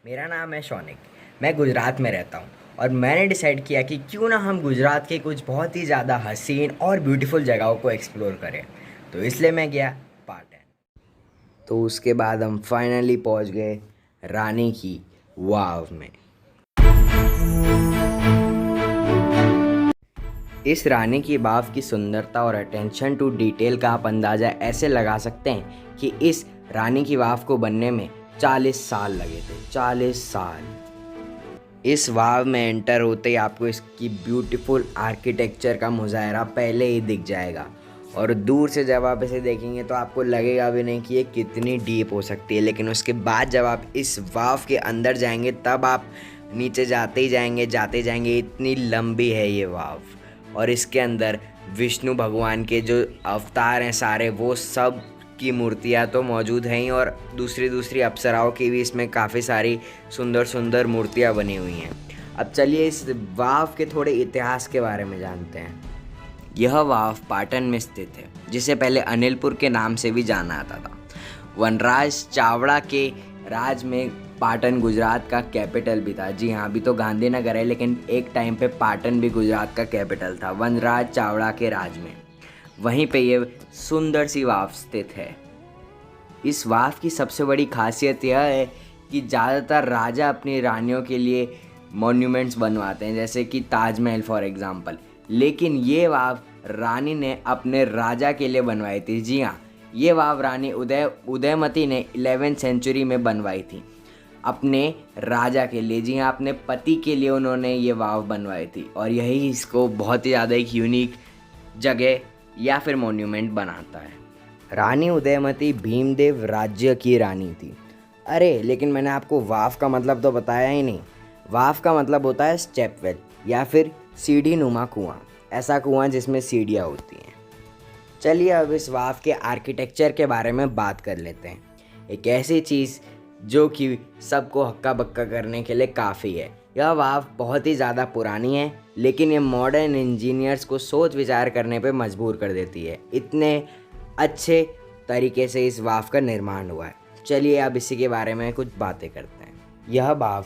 मेरा नाम है शौनिक। मैं गुजरात में रहता हूँ और मैंने डिसाइड किया कि क्यों ना हम गुजरात के कुछ बहुत ही ज़्यादा हसीन और ब्यूटीफुल जगहों को एक्सप्लोर करें। तो इसलिए मैं गया पाटन। तो उसके बाद हम फाइनली पहुँच गए रानी की वाव में। इस रानी की वाव की सुंदरता और अटेंशन टू डिटेल का आप अंदाज़ा ऐसे लगा सकते हैं कि इस रानी की वाव को बनने में 40 साल लगे थे। 40 साल। इस वाव में एंटर होते ही आपको इसकी ब्यूटीफुल आर्किटेक्चर का मुजाहरा पहले ही दिख जाएगा और दूर से जब आप इसे देखेंगे तो आपको लगेगा भी नहीं कि ये कितनी डीप हो सकती है। लेकिन उसके बाद जब आप इस वाव के अंदर जाएंगे तब आप नीचे जाते ही जाएंगे, इतनी लंबी है ये वाव। और इसके अंदर विष्णु भगवान के जो अवतार हैं सारे, वो सब की मूर्तियाँ तो मौजूद हैं ही और दूसरी अप्सराओं की भी इसमें काफ़ी सारी सुंदर सुंदर मूर्तियाँ बनी हुई हैं। अब चलिए इस वाव के थोड़े इतिहास के बारे में जानते हैं। यह वाव पाटन में स्थित है, जिसे पहले अनिलपुर के नाम से भी जाना जाता था। वनराज चावड़ा के राज में पाटन गुजरात का कैपिटल भी था। जी हाँ, अभी तो गांधीनगर है, लेकिन एक टाइम पे पाटन भी गुजरात का कैपिटल था वनराज चावड़ा के राज में। वहीं पे ये सुंदर सी वाव स्थित है। इस वाव की सबसे बड़ी खासियत यह है कि ज़्यादातर राजा अपनी रानियों के लिए मॉन्यूमेंट्स बनवाते हैं, जैसे कि ताजमहल फॉर एग्जांपल। लेकिन ये वाव रानी ने अपने राजा के लिए बनवाई थी। जी हाँ, ये वाव रानी उदयमती ने 11वीं सेंचुरी में बनवाई थी अपने राजा के लिए। जी हाँ, अपने पति के लिए उन्होंने ये वाव बनवाई थी और यही इसको बहुत ही ज़्यादा एक यूनिक जगह या फिर मॉन्यूमेंट बनाता है। रानी उदयमती भीमदेव राज्य की रानी थी। अरे लेकिन मैंने आपको वाव का मतलब तो बताया ही नहीं। वाव का मतलब होता है स्टेपवेल या फिर सीढ़ी नुमा कुआं, ऐसा कुआं जिसमें सीढ़ियाँ होती हैं। चलिए अब इस वाव के आर्किटेक्चर के बारे में बात कर लेते हैं। एक ऐसी चीज़ जो कि सबको हक्का बक्का करने के लिए काफ़ी है। यह वाव बहुत ही ज़्यादा पुरानी है, लेकिन ये मॉडर्न इंजीनियर्स को सोच विचार करने पे मजबूर कर देती है। इतने अच्छे तरीके से इस वाव का निर्माण हुआ है। चलिए अब इसी के बारे में कुछ बातें करते हैं। यह वाव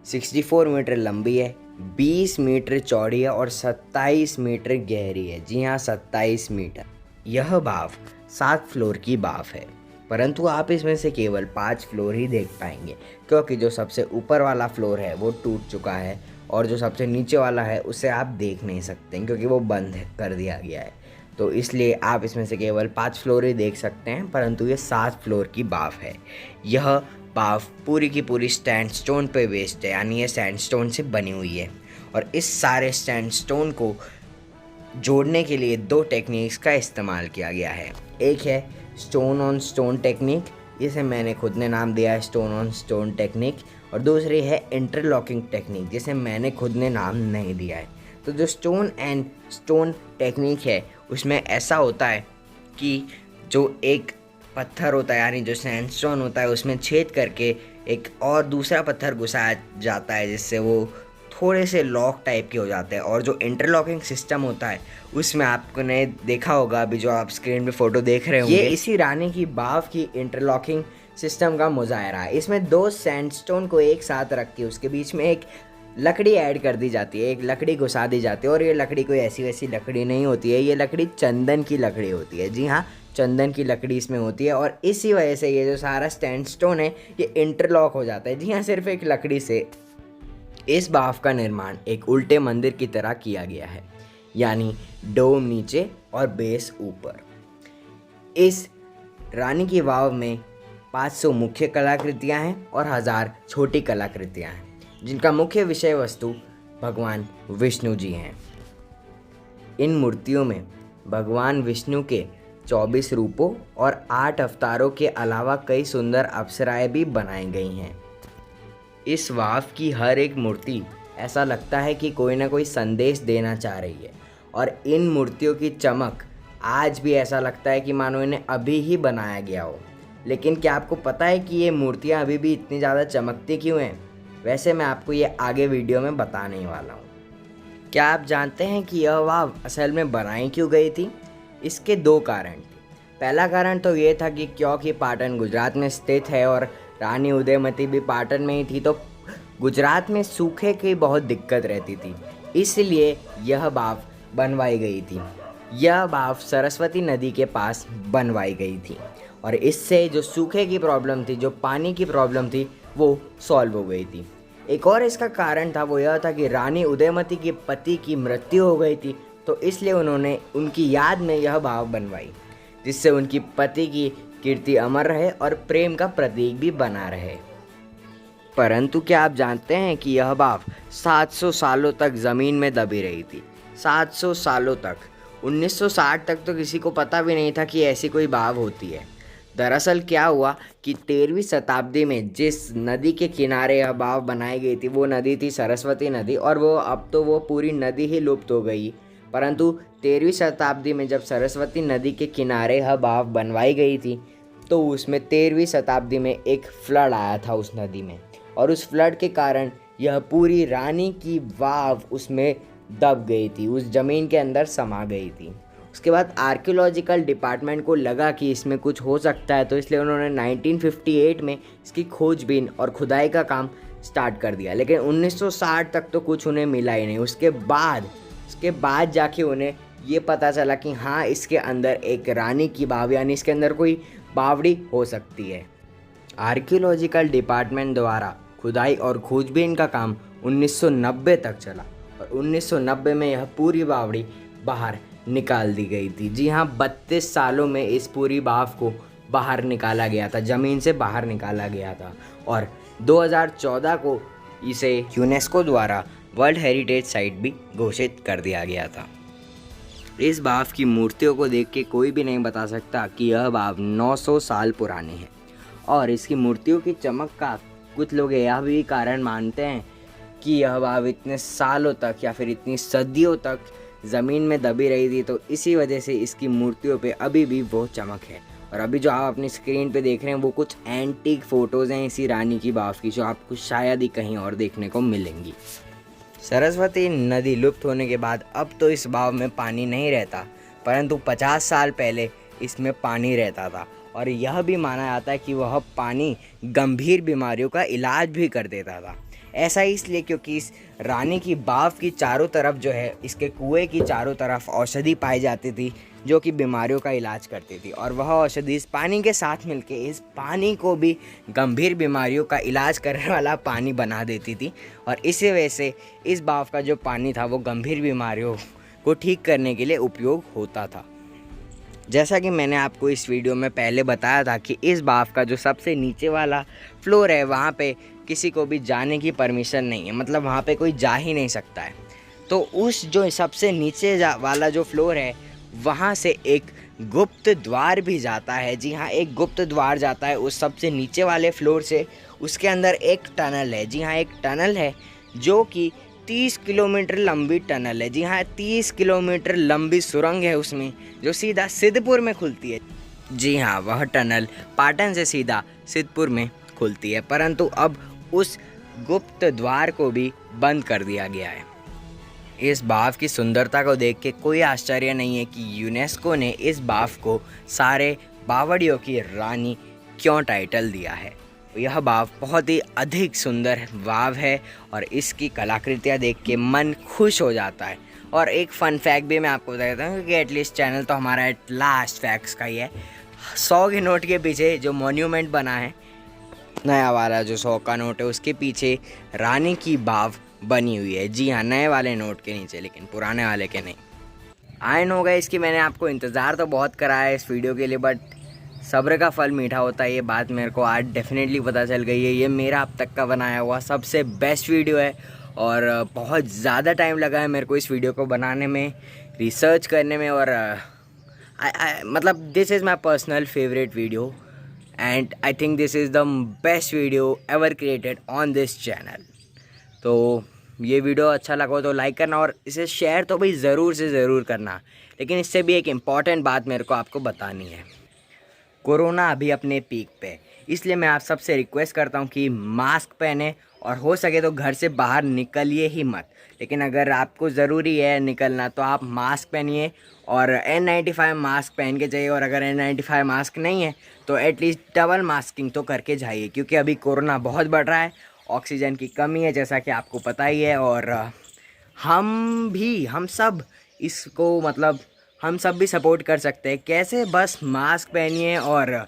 64 मीटर लंबी है, 20 मीटर चौड़ी है और 27 मीटर गहरी है। जी हाँ, 27 मीटर। यह वाव 7 फ्लोर की वाव है, परंतु आप इसमें से केवल 5 फ्लोर ही देख पाएंगे, क्योंकि जो सबसे ऊपर वाला फ्लोर है वो टूट चुका है और जो सबसे नीचे वाला है उसे आप देख नहीं सकते क्योंकि वो बंद कर दिया गया है। तो इसलिए आप इसमें से केवल 5 फ्लोर ही देख सकते हैं, परंतु ये 7 फ्लोर की वाव है। यह वाव पूरी की पूरी सैंडस्टोन पे बेस्ड है, यानी ये सैंडस्टोन से बनी हुई है। और इस सारे सैंडस्टोन को जोड़ने के लिए 2 टेक्निक्स का इस्तेमाल किया गया है। एक है स्टोन ऑन स्टोन टेक्निक, जिसे मैंने खुद ने नाम दिया है स्टोन ऑन स्टोन टेक्निक, और दूसरी है इंटरलॉकिंग टेक्निक, जिसे मैंने खुद ने नाम नहीं दिया है। तो जो स्टोन एंड स्टोन टेक्निक है उसमें ऐसा होता है कि जो एक पत्थर होता है, यानी जो सैंडस्टोन होता है, उसमें छेद करके एक और दूसरा पत्थर घुसाया जाता है, जिससे वो थोड़े से लॉक टाइप के हो जाते हैं। और जो इंटरलॉकिंग सिस्टम होता है उसमें आपने देखा होगा, अभी जो आप स्क्रीन पे फोटो देख रहे होंगे, ये इसी रानी की वाव की इंटरलॉकिंग सिस्टम का मुजाहरा है। इसमें 2 सैंडस्टोन को एक साथ रख के उसके बीच में एक लकड़ी ऐड कर दी जाती है, एक लकड़ी घुसा दी जाती है। और ये लकड़ी कोई ऐसी वैसी लकड़ी नहीं होती है, ये लकड़ी चंदन की लकड़ी होती है। जी हाँ, चंदन की लकड़ी इसमें होती है और इसी वजह से ये जो सारा सैंडस्टोन है ये इंटरलॉक हो जाता है। जी हाँ, सिर्फ एक लकड़ी से। इस वाव का निर्माण एक उल्टे मंदिर की तरह किया गया है, यानी डोम नीचे और बेस ऊपर। इस रानी की वाव में 500 मुख्य कलाकृतियां हैं और 1000 छोटी कलाकृतियां हैं, जिनका मुख्य विषय वस्तु भगवान विष्णु जी हैं। इन मूर्तियों में भगवान विष्णु के 24 रूपों और 8 अवतारों के अलावा कई सुंदर अप्सराएं भी बनाई गई हैं। इस वाव की हर एक मूर्ति ऐसा लगता है कि कोई ना कोई संदेश देना चाह रही है, और इन मूर्तियों की चमक आज भी ऐसा लगता है कि मानो इन्हें अभी ही बनाया गया हो। लेकिन क्या आपको पता है कि ये मूर्तियाँ अभी भी इतनी ज़्यादा चमकती क्यों हैं? वैसे मैं आपको ये आगे वीडियो में बताने ही वाला हूँ। क्या आप जानते हैं कि यह वाव असल में बनाई क्यों गई थी? इसके 2 कारण थे। पहला कारण तो ये था कि क्योंकि पाटन गुजरात में स्थित है और रानी उदयमती भी पाटन में ही थी, तो गुजरात में सूखे की बहुत दिक्कत रहती थी, इसलिए यह बाव बनवाई गई थी। यह बाव सरस्वती नदी के पास बनवाई गई थी और इससे जो सूखे की प्रॉब्लम थी, जो पानी की प्रॉब्लम थी, वो सॉल्व हो गई थी। एक और इसका कारण था, वो यह था कि रानी उदयमती के पति की मृत्यु हो गई थी, तो इसलिए उन्होंने उनकी याद में यह बाव बनवाई, जिससे उनकी पति की कीर्ति अमर रहे और प्रेम का प्रतीक भी बना रहे। परंतु क्या आप जानते हैं कि यह बाव 700 सालों तक ज़मीन में दबी रही थी? 700 सालों तक। 1960 तक तो किसी को पता भी नहीं था कि ऐसी कोई बाव होती है। दरअसल क्या हुआ कि 13वीं शताब्दी में जिस नदी के किनारे यह बाव बनाई गई थी, वो नदी थी सरस्वती नदी, और वो अब तो वो पूरी नदी ही लुप्त हो गई। परंतु 13वीं शताब्दी में जब सरस्वती नदी के किनारे यह बाव बनवाई गई थी, तो उसमें 13वीं शताब्दी में एक फ्लड आया था उस नदी में, और उस फ्लड के कारण यह पूरी रानी की वाव उसमें दब गई थी, उस ज़मीन के अंदर समा गई थी। उसके बाद आर्कियोलॉजिकल डिपार्टमेंट को लगा कि इसमें कुछ हो सकता है, तो इसलिए उन्होंने 1958 में इसकी खोजबीन और खुदाई का काम स्टार्ट कर दिया। लेकिन 1960 तक तो कुछ उन्हें मिला ही नहीं। उसके बाद जाके उन्हें ये पता चला कि हाँ, इसके अंदर एक रानी की बाव, यानी इसके अंदर कोई बावड़ी हो सकती है। आर्कियोलॉजिकल डिपार्टमेंट द्वारा खुदाई और खोजबीन का काम 1990 तक चला और 1990 में यह पूरी बावड़ी बाहर निकाल दी गई थी। जी हाँ, 32 सालों में इस पूरी बाव को बाहर निकाला गया था, ज़मीन से बाहर निकाला गया था, और 2014 को इसे यूनेस्को द्वारा वर्ल्ड हेरिटेज साइट भी घोषित कर दिया गया था। इस बाव की मूर्तियों को देख के कोई भी नहीं बता सकता कि यह बाव 900 साल पुरानी है, और इसकी मूर्तियों की चमक का कुछ लोग यह भी कारण मानते हैं कि यह बाव इतने सालों तक या फिर इतनी सदियों तक ज़मीन में दबी रही थी, तो इसी वजह से इसकी मूर्तियों पे अभी भी वो चमक है। और अभी जो आप अपनी स्क्रीन पे देख रहे हैं, वो कुछ एंटीक फ़ोटोज़ हैं इसी रानी की बाव की, जो आपको शायद ही कहीं और देखने को मिलेंगी। सरस्वती नदी लुप्त होने के बाद अब तो इस बाव में पानी नहीं रहता, परंतु 50 साल पहले इसमें पानी रहता था, और यह भी माना जाता है कि वह पानी गंभीर बीमारियों का इलाज भी कर देता था। ऐसा इसलिए क्योंकि इस रानी की बाव की चारों तरफ जो है, इसके कुएं की चारों तरफ औषधि पाई जाती थी, जो कि बीमारियों का इलाज करती थी, और वह औषधि इस पानी के साथ मिलके इस पानी को भी गंभीर बीमारियों का इलाज करने वाला पानी बना देती थी, और इसी वजह से इस बाव का जो पानी था वो गंभीर बीमारियों को ठीक करने के लिए उपयोग होता था। जैसा कि मैंने आपको इस वीडियो में पहले बताया था कि इस बाव का जो सबसे नीचे वाला फ्लोर है, वहाँ पे किसी को भी जाने की परमिशन नहीं है, मतलब वहाँ पे कोई जा ही नहीं सकता है। तो उस जो सबसे नीचे वाला जो फ्लोर है, वहाँ से एक गुप्त द्वार भी जाता है। जी हाँ, एक गुप्त द्वार जाता है उस सबसे नीचे वाले फ्लोर से। उसके अंदर एक टनल है। जी हाँ, एक टनल है जो कि 30 किलोमीटर लंबी टनल है। जी हाँ, 30 किलोमीटर लंबी सुरंग है उसमें, जो सीधा सिद्धपुर में खुलती है। जी हाँ, वह टनल पाटन से सीधा सिद्धपुर में खुलती है, परंतु अब उस गुप्त द्वार को भी बंद कर दिया गया है। इस बाव की सुंदरता को देख के कोई आश्चर्य नहीं है कि यूनेस्को ने इस बाव को सारे बावड़ियों की रानी क्यों टाइटल दिया है। यह बाव बहुत ही अधिक सुंदर बाव है और इसकी कलाकृतियाँ देख के मन खुश हो जाता है। और एक फ़न फैक्ट भी मैं आपको बता देता हूँ, क्योंकि एटलीस्ट चैनल तो हमारा एट लास्ट फैक्ट्स का ही है। 100 के नोट के पीछे जो मॉन्यूमेंट बना है, नया वाला जो 100 का नोट है, उसके पीछे रानी की बाव बनी हुई है। जी हाँ, नए वाले नोट के नीचे, लेकिन पुराने वाले के नहीं। आई नो गाइस कि मैंने आपको इंतज़ार तो बहुत कराया है इस वीडियो के लिए, बट सब्र का फल मीठा होता है, ये बात मेरे को आज डेफिनेटली पता चल गई है। ये मेरा अब तक का बनाया हुआ सबसे बेस्ट वीडियो है, और बहुत ज़्यादा टाइम लगा है मेरे को इस वीडियो को बनाने में, रिसर्च करने में, और मतलब this is my personal favourite video, and I think this is the best video ever created on this channel. तो ये वीडियो अच्छा लगा हो तो लाइक करना, और इसे शेयर तो भाई ज़रूर से ज़रूर करना। लेकिन इससे भी एक इम्पॉर्टेंट बात मेरे को आपको बतानी है। कोरोना अभी अपने पीक पे, इसलिए मैं आप सबसे रिक्वेस्ट करता हूँ कि मास्क पहने और हो सके तो घर से बाहर निकलिए ही मत। लेकिन अगर आपको ज़रूरी है निकलना तो आप मास्क पहनिए और N95 मास्क पहन के जाइए। और अगर N95 मास्क नहीं है तो एटलीस्ट डबल मास्किंग तो करके जाइए, क्योंकि अभी कोरोना बहुत बढ़ रहा है, ऑक्सीजन की कमी है जैसा कि आपको पता ही है। और हम सब इसको मतलब हम सब भी सपोर्ट कर सकते हैं। कैसे? बस मास्क पहनिए और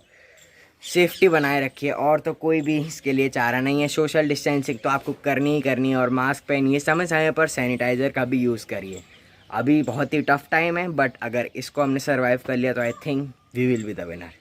सेफ्टी बनाए रखिए, और तो कोई भी इसके लिए चारा नहीं है। सोशल डिस्टेंसिंग तो आपको करनी ही करनी है, और मास्क पहनिए, समय समय पर सैनिटाइज़र का भी यूज़ करिए। अभी बहुत ही टफ टाइम है, बट अगर इसको हमने सर्वाइव कर लिया तो I think we will be the winner.